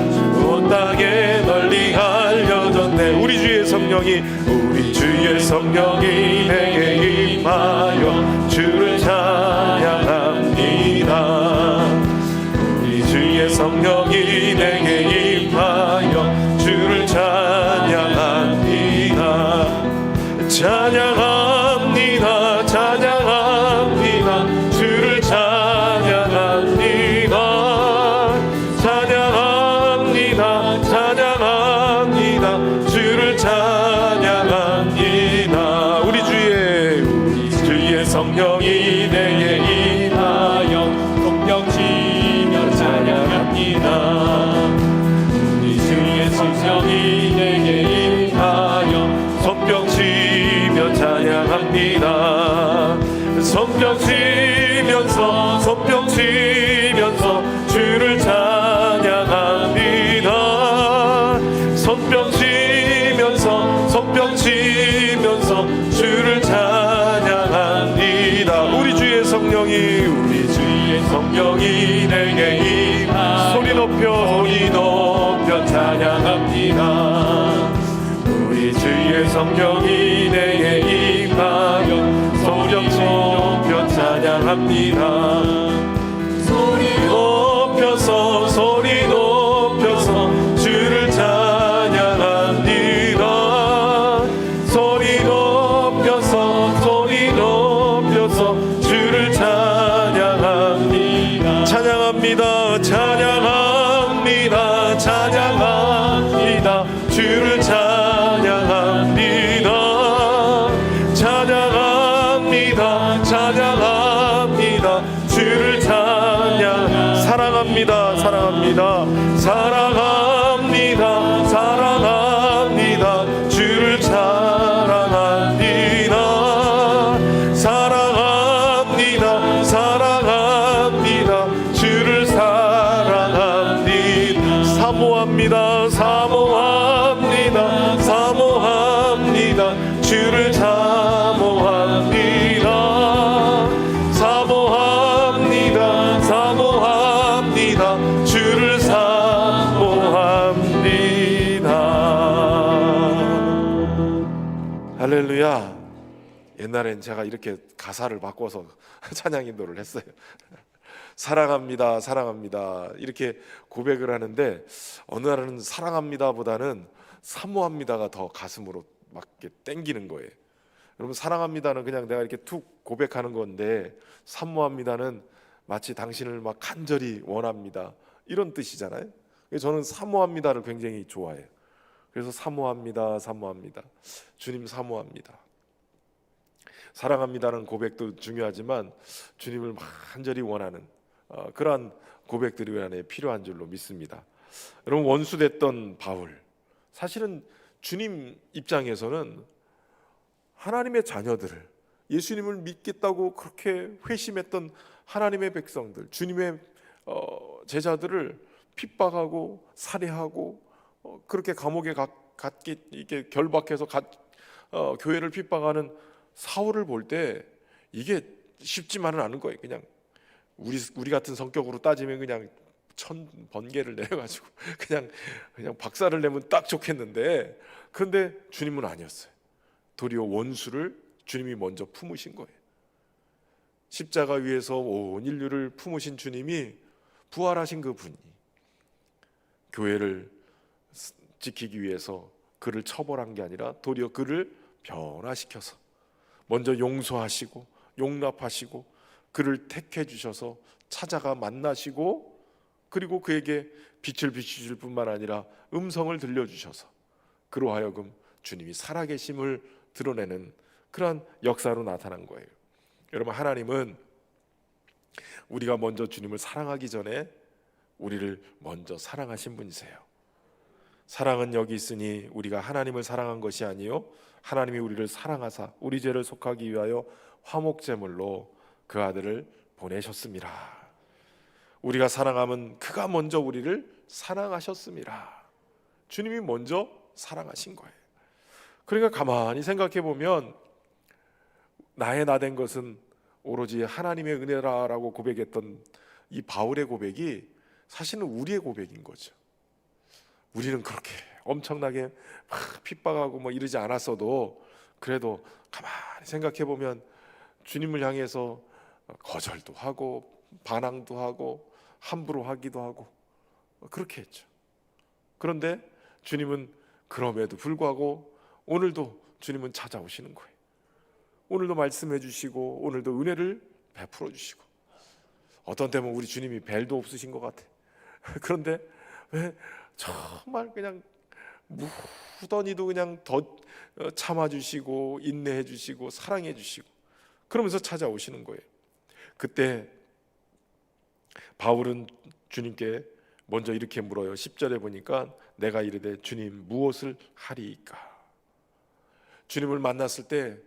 온 땅에 널리 알려졌네. 우리 주의 성령이 내게 임하여 주를 찬양합니다. 우리 주의 성령이 내게 임하여 주를 찬양합니다. 찬양합니다. 찬양합니다. 주를 찬양합니다. 찬양합니다. 찬양합니다. 주를 찬양합니다. 우리 주의 성령이 내게 임하여 동력치며 찬양합니다. 우리 주의 성령이 내게 임하여 손뼉치며 찬양합니다. 손뼉치면서 주를 찬양합니다. 손뼉치면서 주를 찬양합니다. 우리 주의 성령이 내게 임하여 소리 높여 찬양합니다. 우리 주의 성령이 내게 임하여 소리 높여 찬양합니다. 소리 높여서 주를 찬양합니다. 소리 높여서 주를 찬양합니다. 찬양합니다. 찬양합니다. 찬양합니다. 주를 찬양합니다. 찬양합니다. 찬양합니다. 주를 사모합니다. 주를 사모합니다. 사모합니다. 사모합니다. 주를 사모합니다. 할렐루야. 옛날엔 제가 이렇게 가사를 바꿔서 찬양 인도를 했어요. 사랑합니다, 사랑합니다 이렇게 고백을 하는데, 어느 날은 사랑합니다보다는 사모합니다가 더 가슴으로 막 이렇게 땡기는 거예요. 여러분, 사랑합니다는 그냥 내가 이렇게 툭 고백하는 건데, 사모합니다는 마치 당신을 막 간절히 원합니다 이런 뜻이잖아요. 저는 사모합니다를 굉장히 좋아해요. 그래서 사모합니다, 사모합니다. 주님 사모합니다. 사랑합니다는 고백도 중요하지만 주님을 간절히 원하는 그러한 고백들이 우리 안에 필요한 줄로 믿습니다. 여러분, 원수됐던 바울, 사실은 주님 입장에서는 하나님의 자녀들을, 예수님을 믿겠다고 그렇게 회심했던 하나님의 백성들, 주님의 제자들을 핍박하고 살해하고 그렇게 감옥에 갇게 이렇게 결박해서 교회를 핍박하는 사울을 볼 때 이게 쉽지만은 않은 거예요. 그냥 우리 같은 성격으로 따지면 그냥 천 번개를 내려가지고 그냥 박살을 내면 딱 좋겠는데, 그런데 주님은 아니었어요. 도리어 원수를 주님이 먼저 품으신 거예요. 십자가 위에서 온 인류를 품으신 주님이, 부활하신 그 분이 교회를 지키기 위해서 그를 처벌한 게 아니라 도리어 그를 변화시켜서 먼저 용서하시고 용납하시고 그를 택해 주셔서 찾아가 만나시고, 그리고 그에게 빛을 비추실 뿐만 아니라 음성을 들려주셔서 그로 하여금 주님이 살아계심을 드러내는 그러한 역사로 나타난 거예요. 여러분, 하나님은 우리가 먼저 주님을 사랑하기 전에 우리를 먼저 사랑하신 분이세요. 사랑은 여기 있으니 우리가 하나님을 사랑한 것이 아니요 하나님이 우리를 사랑하사 우리 죄를 속하기 위하여 화목제물로 그 아들을 보내셨습니다. 우리가 사랑함은 그가 먼저 우리를 사랑하셨습니다. 주님이 먼저 사랑하신 거예요. 그러니까 가만히 생각해 보면 나의 나 된 것은 오로지 하나님의 은혜라라고 고백했던 이 바울의 고백이 사실은 우리의 고백인 거죠. 우리는 그렇게 엄청나게 막 핍박하고 뭐 이러지 않았어도 그래도 가만히 생각해 보면 주님을 향해서 거절도 하고 반항도 하고 함부로 하기도 하고 그렇게 했죠. 그런데 주님은 그럼에도 불구하고 오늘도 주님은 찾아오시는 거예요. 오늘도 말씀해 주시고 오늘도 은혜를 베풀어 주시고, 어떤 때는 우리 주님이 벨도 없으신 것 같아. 그런데 왜 정말 그냥 무던히도 그냥 더 참아주시고 인내해 주시고 사랑해 주시고 그러면서 찾아오시는 거예요. 그때 바울은 주님께 먼저 이렇게 물어요. 10절에 보니까 내가 이르되 주님 무엇을 하리이까. 주님을 만났을 때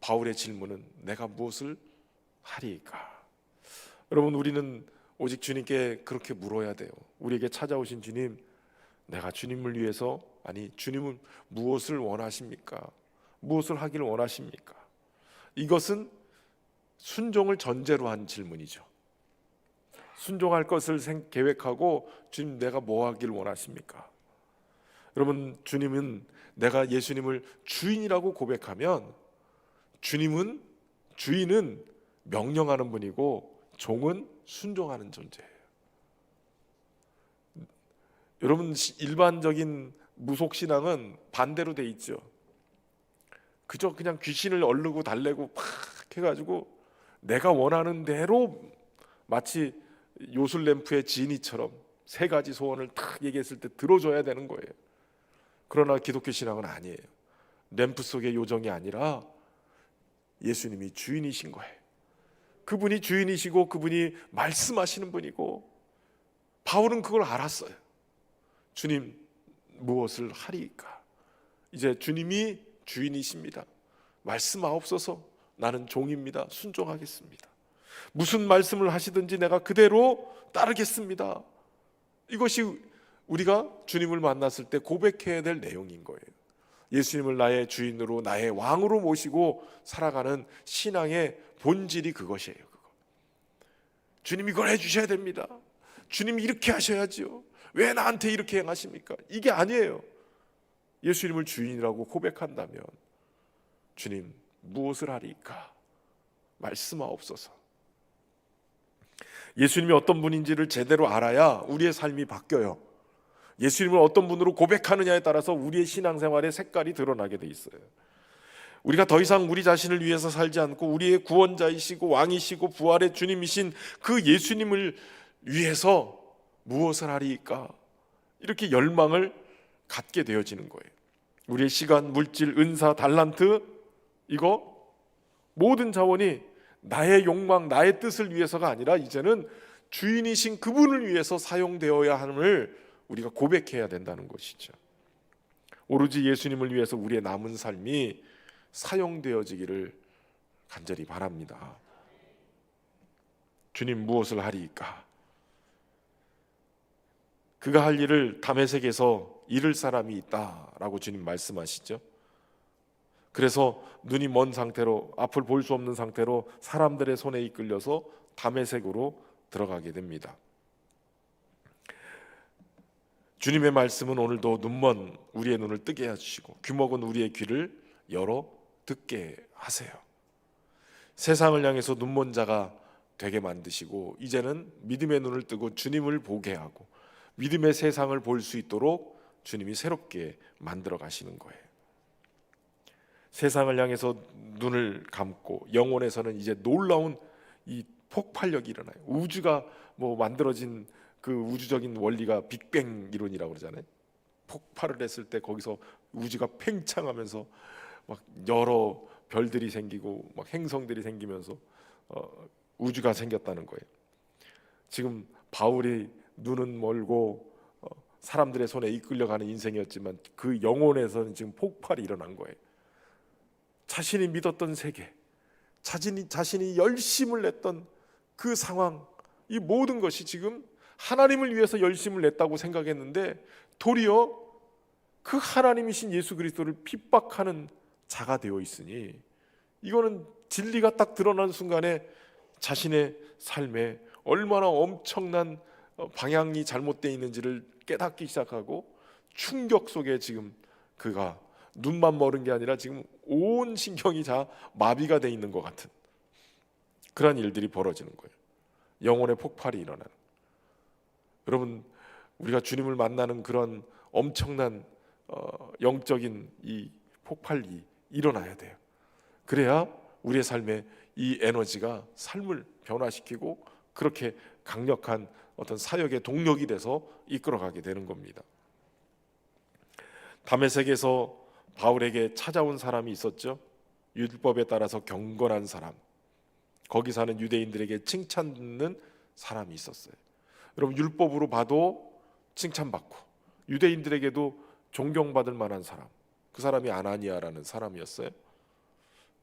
바울의 질문은 내가 무엇을 하리이까. 여러분, 우리는 오직 주님께 그렇게 물어야 돼요. 우리에게 찾아오신 주님, 내가 주님을 위해서, 아니 주님은 무엇을 원하십니까? 무엇을 하기를 원하십니까? 이것은 순종을 전제로 한 질문이죠. 순종할 것을 계획하고 주님 내가 뭐 하기를 원하십니까? 여러분, 주님은, 내가 예수님을 주인이라고 고백하면 주님은, 주인은 명령하는 분이고 종은 순종하는 존재예요. 여러분, 일반적인 무속신앙은 반대로 돼 있죠. 그저 그냥 귀신을 얼르고 달래고 팍 해가지고 내가 원하는 대로 마치 요술램프의 지니처럼 세 가지 소원을 딱 얘기했을 때 들어줘야 되는 거예요. 그러나 기독교 신앙은 아니에요. 램프 속의 요정이 아니라 예수님이 주인이신 거예요. 그분이 주인이시고 그분이 말씀하시는 분이고, 바울은 그걸 알았어요. 주님 무엇을 하리이까. 이제 주님이 주인이십니다. 말씀하옵소서. 나는 종입니다. 순종하겠습니다. 무슨 말씀을 하시든지 내가 그대로 따르겠습니다. 이것이 우리가 주님을 만났을 때 고백해야 될 내용인 거예요. 예수님을 나의 주인으로 나의 왕으로 모시고 살아가는 신앙의 본질이 그것이에요. 주님이 이걸 해주셔야 됩니다. 주님이 이렇게 하셔야지요. 왜 나한테 이렇게 행하십니까? 이게 아니에요. 예수님을 주인이라고 고백한다면 주님 무엇을 하리까? 말씀하옵소서. 예수님이 어떤 분인지를 제대로 알아야 우리의 삶이 바뀌어요. 예수님을 어떤 분으로 고백하느냐에 따라서 우리의 신앙생활의 색깔이 드러나게 돼 있어요. 우리가 더 이상 우리 자신을 위해서 살지 않고 우리의 구원자이시고 왕이시고 부활의 주님이신 그 예수님을 위해서 무엇을 하리까? 이렇게 열망을 갖게 되어지는 거예요. 우리의 시간, 물질, 은사, 달란트, 이거 모든 자원이 나의 욕망, 나의 뜻을 위해서가 아니라 이제는 주인이신 그분을 위해서 사용되어야 함을 우리가 고백해야 된다는 것이죠. 오로지 예수님을 위해서 우리의 남은 삶이 사용되어지기를 간절히 바랍니다. 주님 무엇을 하리이까? 그가 할 일을 다메섹에서 이룰 사람이 있다라고 주님 말씀하시죠. 그래서 눈이 먼 상태로 앞을 볼 수 없는 상태로 사람들의 손에 이끌려서 다메섹으로 들어가게 됩니다. 주님의 말씀은 오늘도 눈먼 우리의 눈을 뜨게 해주시고 귀먹은 우리의 귀를 열어 듣게 하세요. 세상을 향해서 눈먼 자가 되게 만드시고 이제는 믿음의 눈을 뜨고 주님을 보게 하고 믿음의 세상을 볼 수 있도록 주님이 새롭게 만들어 가시는 거예요. 세상을 향해서 눈을 감고 영혼에서는 이제 놀라운 이 폭발력이 일어나요. 우주가 만들어진 그 우주적인 원리가 빅뱅 이론이라고 그러잖아요. 폭발을 했을 때 거기서 우주가 팽창하면서 막 여러 별들이 생기고 막 행성들이 생기면서 우주가 생겼다는 거예요. 지금 바울이 눈은 멀고 사람들의 손에 이끌려가는 인생이었지만 그 영혼에서는 지금 폭발이 일어난 거예요. 자신이 믿었던 세계, 자신이 열심을 냈던 그 상황, 이 모든 것이 지금 하나님을 위해서 열심을 냈다고 생각했는데 도리어 그 하나님이신 예수 그리스도를 핍박하는 자가 되어 있으니 이거는 진리가 딱 드러나는 순간에 자신의 삶에 얼마나 엄청난 방향이 잘못되어 있는지를 깨닫기 시작하고 충격 속에 지금 그가 눈만 멀은 게 아니라 지금 온 신경이 다 마비가 돼 있는 것 같은 그런 일들이 벌어지는 거예요. 영혼의 폭발이 일어나는. 여러분, 우리가 주님을 만나는 그런 엄청난 영적인 이 폭발이 일어나야 돼요. 그래야 우리의 삶에 이 에너지가 삶을 변화시키고 그렇게 강력한 어떤 사역의 동력이 돼서 이끌어가게 되는 겁니다. 다메섹에서 바울에게 찾아온 사람이 있었죠. 율법에 따라서 경건한 사람, 거기 사는 유대인들에게 칭찬 듣는 사람이 있었어요. 여러분, 율법으로 봐도 칭찬받고 유대인들에게도 존경받을 만한 사람, 그 사람이 아나니아라는 사람이었어요.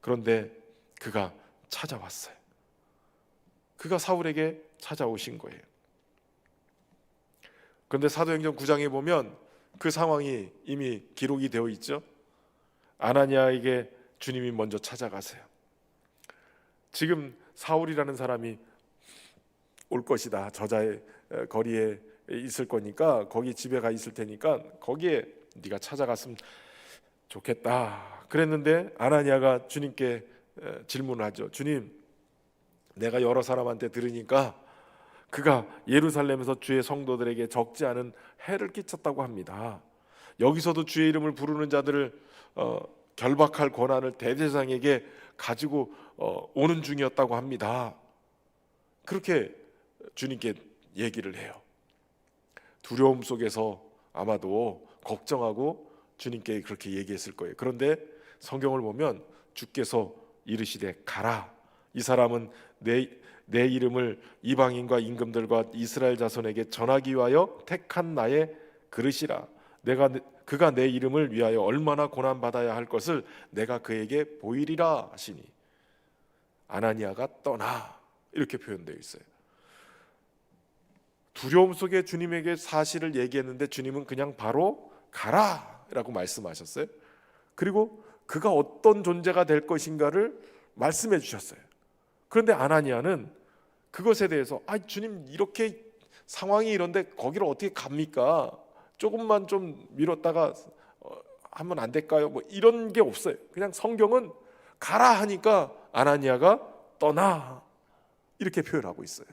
그런데 그가 찾아왔어요. 그가 사울에게 찾아오신 거예요. 그런데 사도행전 9장에 보면 그 상황이 이미 기록이 되어 있죠. 아나니아에게 주님이 먼저 찾아가세요. 지금 사울이라는 사람이 올 것이다. 저자의 거리에 있을 거니까 거기 집에 가 있을 테니까 거기에 네가 찾아갔으면 좋겠다. 그랬는데 아나니아가 주님께 질문을 하죠. 주님, 내가 여러 사람한테 들으니까 그가 예루살렘에서 주의 성도들에게 적지 않은 해를 끼쳤다고 합니다. 여기서도 주의 이름을 부르는 자들을 결박할 권한을 대제사장에게 가지고 오는 중이었다고 합니다. 그렇게 주님께 얘기를 해요. 두려움 속에서 아마도 걱정하고 주님께 그렇게 얘기했을 거예요. 그런데 성경을 보면 주께서 이르시되 가라. 이 사람은 내 이름을 이방인과 임금들과 이스라엘 자손에게 전하기 위하여 택한 나의 그릇이라. 그가 내 이름을 위하여 얼마나 고난 받아야 할 것을 내가 그에게 보이리라 하시니 아나니아가 떠나, 이렇게 표현되어 있어요. 두려움 속에 주님에게 사실을 얘기했는데 주님은 그냥 바로 가라라고 말씀하셨어요. 그리고 그가 어떤 존재가 될 것인가를 말씀해 주셨어요. 그런데 아나니아는 그것에 대해서 주님, 이렇게 상황이 이런데 거기를 어떻게 갑니까? 조금만 좀 미뤘다가 하면 안 될까요? 뭐 이런 게 없어요. 그냥 성경은 가라 하니까 아나니아가 떠나, 이렇게 표현하고 있어요.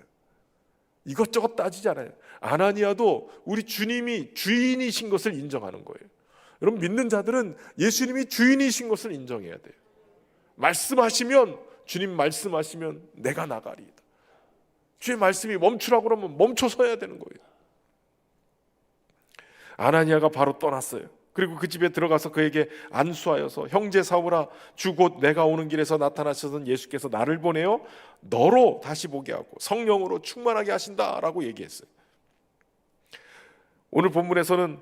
이것저것 따지지 않아요. 아나니아도 우리 주님이 주인이신 것을 인정하는 거예요. 여러분, 믿는 자들은 예수님이 주인이신 것을 인정해야 돼요. 말씀하시면, 주님 말씀하시면 내가 나가리이다. 주의 말씀이 멈추라고 그러면 멈춰서야 되는 거예요. 아나니아가 바로 떠났어요. 그리고 그 집에 들어가서 그에게 안수하여서, 형제 사울아, 주 곧 내가 오는 길에서 나타나셨던 예수께서 나를 보내어 너로 다시 보게 하고 성령으로 충만하게 하신다라고 얘기했어요. 오늘 본문에서는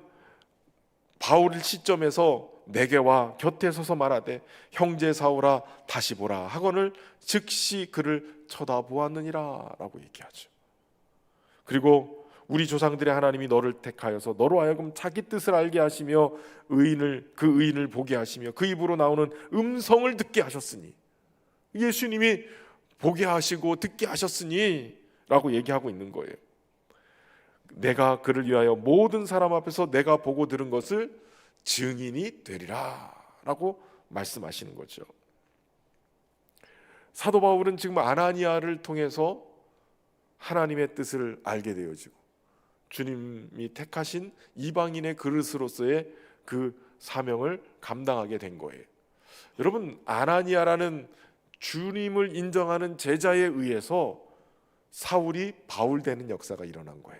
바울을 시점에서 내게 와 곁에 서서 말하되 형제 사울아 다시 보라 하거늘 즉시 그를 쳐다보았느니라 라고 얘기하죠. 그리고 우리 조상들의 하나님이 너를 택하여서 너로 하여금 자기 뜻을 알게 하시며 그 의인을 보게 하시며 그 입으로 나오는 음성을 듣게 하셨으니, 예수님이 보게 하시고 듣게 하셨으니 라고 얘기하고 있는 거예요. 내가 그를 위하여 모든 사람 앞에서 내가 보고 들은 것을 증인이 되리라 라고 말씀하시는 거죠. 사도 바울은 지금 아나니아를 통해서 하나님의 뜻을 알게 되어지고 주님이 택하신 이방인의 그릇으로서의 그 사명을 감당하게 된 거예요. 여러분, 아나니아라는 주님을 인정하는 제자에 의해서 사울이 바울 되는 역사가 일어난 거예요.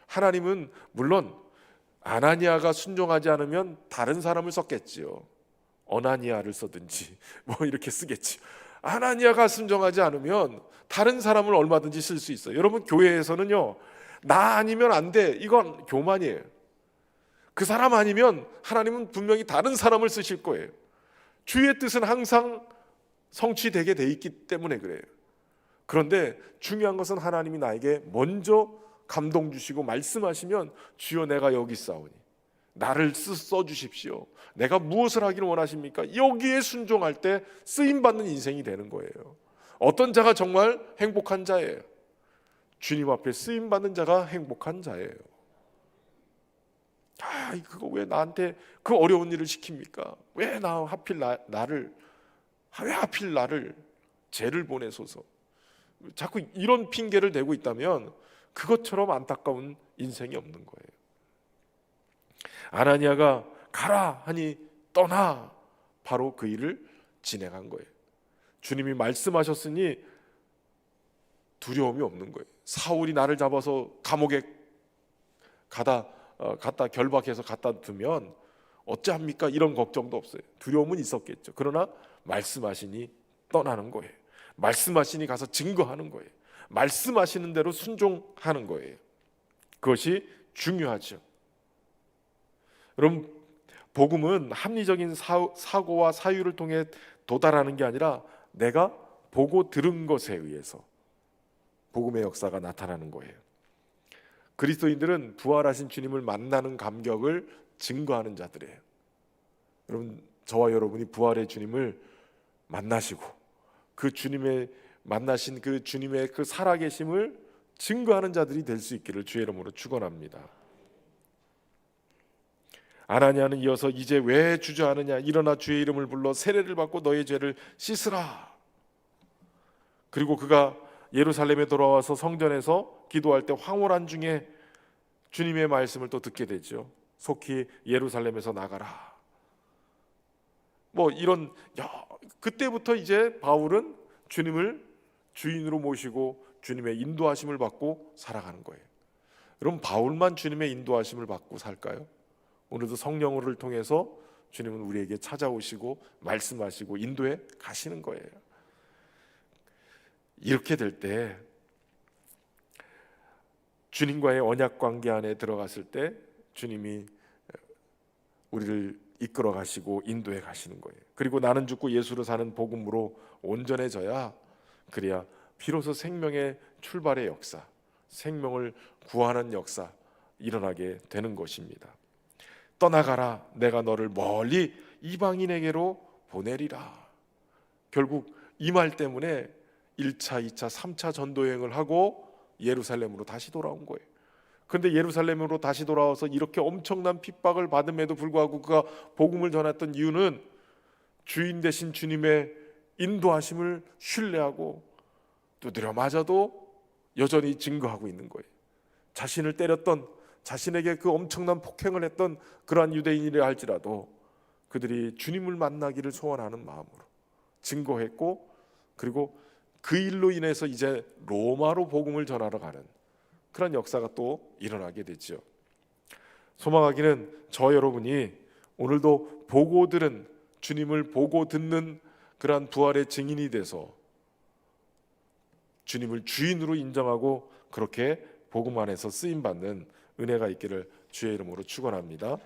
하나님은 물론 아나니아가 순종하지 않으면 다른 사람을 썼겠지요. 어나니아를 쓰든지 뭐 이렇게 쓰겠지. 아나니아가 순종하지 않으면 다른 사람을 얼마든지 쓸 수 있어요. 여러분, 교회에서는요, 나 아니면 안 돼, 이건 교만이에요. 그 사람 아니면 하나님은 분명히 다른 사람을 쓰실 거예요. 주의 뜻은 항상 성취되게 돼 있기 때문에 그래요. 그런데 중요한 것은 하나님이 나에게 먼저 감동 주시고 말씀하시면 주여 내가 여기 있사오니 나를 써주십시오. 내가 무엇을 하기를 원하십니까? 여기에 순종할 때 쓰임받는 인생이 되는 거예요. 어떤 자가 정말 행복한 자예요? 주님 앞에 쓰임받는 자가 행복한 자예요. 그거 왜 나한테 그 어려운 일을 시킵니까? 왜 하필 나를 죄를 보내소서. 자꾸 이런 핑계를 대고 있다면 그것처럼 안타까운 인생이 없는 거예요. 아나니아가 가라 하니 떠나 바로 그 일을 진행한 거예요. 주님이 말씀하셨으니 두려움이 없는 거예요. 사울이 나를 잡아서 감옥에 갖다 결박해서 갖다 두면 어찌합니까? 이런 걱정도 없어요. 두려움은 있었겠죠. 그러나 말씀하시니 떠나는 거예요. 말씀하시니 가서 증거하는 거예요. 말씀하시는 대로 순종하는 거예요. 그것이 중요하죠. 여러분, 복음은 합리적인 사고와 사유를 통해 도달하는 게 아니라 내가 보고 들은 것에 의해서 복음의 역사가 나타나는 거예요. 그리스도인들은 부활하신 주님을 만나는 감격을 증거하는 자들이에요. 여러분, 저와 여러분이 부활의 주님을 만나시고 그 주님의 만나신 그 주님의 그 살아계심을 증거하는 자들이 될 수 있기를 주의 이름으로 축원합니다. 아나니아는 이어서 이제 왜 주저하느냐, 일어나 주의 이름을 불러 세례를 받고 너의 죄를 씻으라. 그리고 그가 예루살렘에 돌아와서 성전에서 기도할 때 황홀한 중에 주님의 말씀을 또 듣게 되죠. 속히 예루살렘에서 나가라. 그때부터 이제 바울은 주님을 주인으로 모시고 주님의 인도하심을 받고 살아가는 거예요. 여러분, 바울만 주님의 인도하심을 받고 살까요? 오늘도 성령을 통해서 주님은 우리에게 찾아오시고 말씀하시고 인도해 가시는 거예요. 이렇게 될 때 주님과의 언약 관계 안에 들어갔을 때 주님이 우리를 이끌어 가시고 인도해 가시는 거예요. 그리고 나는 죽고 예수로 사는 복음으로 온전해져야, 그래야 비로소 생명의 출발의 역사, 생명을 구하는 역사 일어나게 되는 것입니다. 떠나가라, 내가 너를 멀리 이방인에게로 보내리라. 결국 이 말 때문에 1차, 2차, 3차 전도 여행을 하고 예루살렘으로 다시 돌아온 거예요. 그런데 예루살렘으로 다시 돌아와서 이렇게 엄청난 핍박을 받음에도 불구하고 그가 복음을 전했던 이유는 주인 되신 주님의 인도하심을 신뢰하고 두드려 맞아도 여전히 증거하고 있는 거예요. 자신을 때렸던, 자신에게 그 엄청난 폭행을 했던 그러한 유대인이라 할지라도 그들이 주님을 만나기를 소원하는 마음으로 증거했고, 그리고 그 일로 인해서 이제 로마로 복음을 전하러 가는 그런 역사가 또 일어나게 되죠. 소망하기는 저 여러분이 오늘도 보고 들은, 주님을 보고 듣는 그러한 부활의 증인이 돼서 주님을 주인으로 인정하고 그렇게 복음 안에서 쓰임 받는 은혜가 있기를 주의 이름으로 축원합니다.